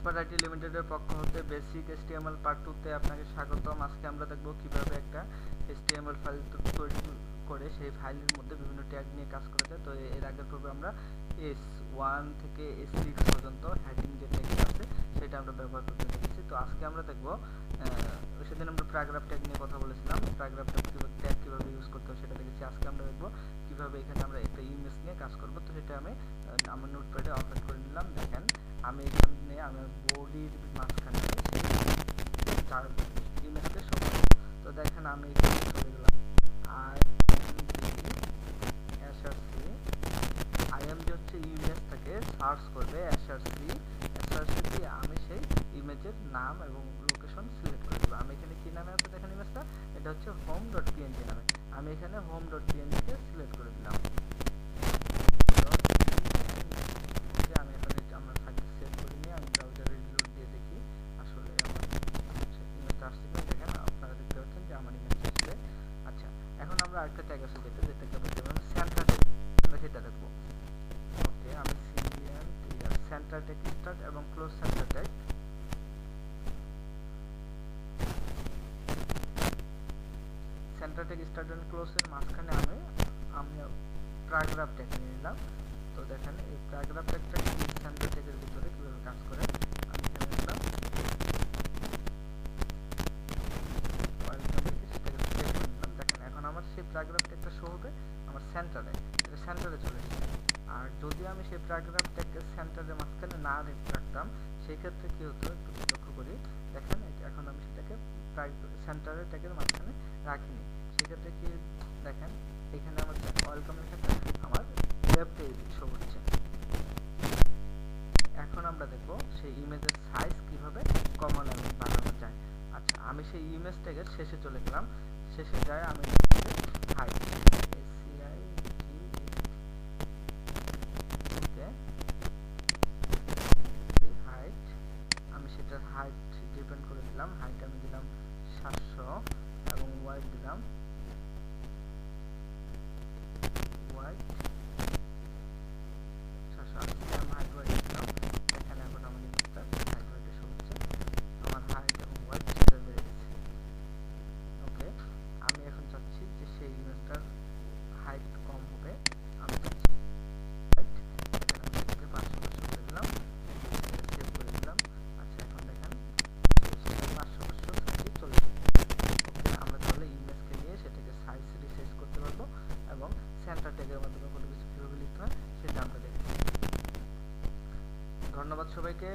Expert IT লিমিটেডের পক্ষ হতে বেসিক HTML পার্ট 2 তে আপনাকে স্বাগতম। আজকে আমরা দেখব কিভাবে একটা HTML ফাইল তৈরি করে সেই ফাইলের মধ্যে বিভিন্ন ট্যাগ নিয়ে কাজ করা যায়। তো এর আগের পর্বে আমরা S1 থেকে S6 পর্যন্ত হেডিং যে ট্যাগ আছে সেটা আমরা ব্যবহার করতে দেখেছি। তো আজকে আমরা দেখব সেদিন আমরা প্যারাগ্রাফ ট্যাগ নিয়ে কথা বলেছিলাম, প্যারাগ্রাফ ট্যাগ কিভাবে ইউজ করতে হয় সেটা দেখেছি। আজকে আমরা দেখব কিভাবে এখানে আমরা একটা ইমেজ নিয়ে কাজ করব। তো সেটা আমি আমার নোটপ্যাডে ওপেন করে নিলাম। দেখেন আমি এখানে আমার বডির মাঝখানে তার ইমেজটা শো করব। তো দেখেন আমি এখানে চলে গেলাম IMG হচ্ছে ইমেজটাকে সার্চ করবে SRC দিয়ে আমি সেই ইমেজের নাম এবং লোকেশন সিলেক্ট করে দেব। আমি এখানে কি নামে আছে দেখেন ইমেজটা, এটা হচ্ছে home.png নামে। আমি এখানে home.png কে সিলেক্ট করে দিলাম। আমি এখন আমার ফাইলটা সেভ করে নিয়ে আমি ব্রাউজারে রিলোড দিয়ে দেখি আসলে আমার ইমেজটা আসছে কিনা। দেখেন আপনারা দেখতে পাচ্ছেন যে আমার ইমেজটা আসছে। আচ্ছা, এখন আমরা আরেকটা ট্যাগ আছে যেটাকে বলতে পারি সেন্টার ট্যাগ, আমরা সেটা দেখব। ওকে, আমি সেন্টার ট্যাগ স্টার্ট এবং close center tag. Center tag start and close এর মাঝখানে আমি প্যারাগ্রাফ ট্যাগ নিয়ে নিলাম। তো দেখেন এই প্যারাগ্রাফ ট্যাগটা সেন্টার ট্যাগের ভিতরে কিভাবে কাজ করে আমি এখানে দিলাম। দেখেন এখন আমার সেই প্যারাগ্রাফ ট্যাগটা শো হবে আমার সেন্টারে চলে এসেছে। আর যদি আমি সেই প্যারাগ্রাফ ট্যাগকে সেন্টারের মাঝখানে না রাখতাম সেই ক্ষেত্রে কি হতো একটু লক্ষ্য করি। দেখেন এখন আমি সেটাকে সেন্টারের ট্যাগের মাঝখানে রাখিনি। সেক্ষেত্রে কি দেখেন এখানে আমার ওয়েলকাম লেখাটা আমার লেফট পেজে শো হচ্ছে। এখন আমরা দেখব সেই ইমেজের সাইজ কিভাবে কমানো এবং বাড়ানো যায়। আচ্ছা, আমি সেই ইমেজ ট্যাগের শেষে চলে গেলাম। শেষে যায় আমি হাইট হাইট আমি সেটার হাইট ডিপেন্ড করে দিলাম। হাইট আমি দিলাম 700 এবং ওয়াইড দিলাম সেন্টার ট্যাগের মাধ্যমে কোনো কিছু কিভাবে লিখতে হয় সেটা আমরা দেখেছি। ধন্যবাদ সবাইকে।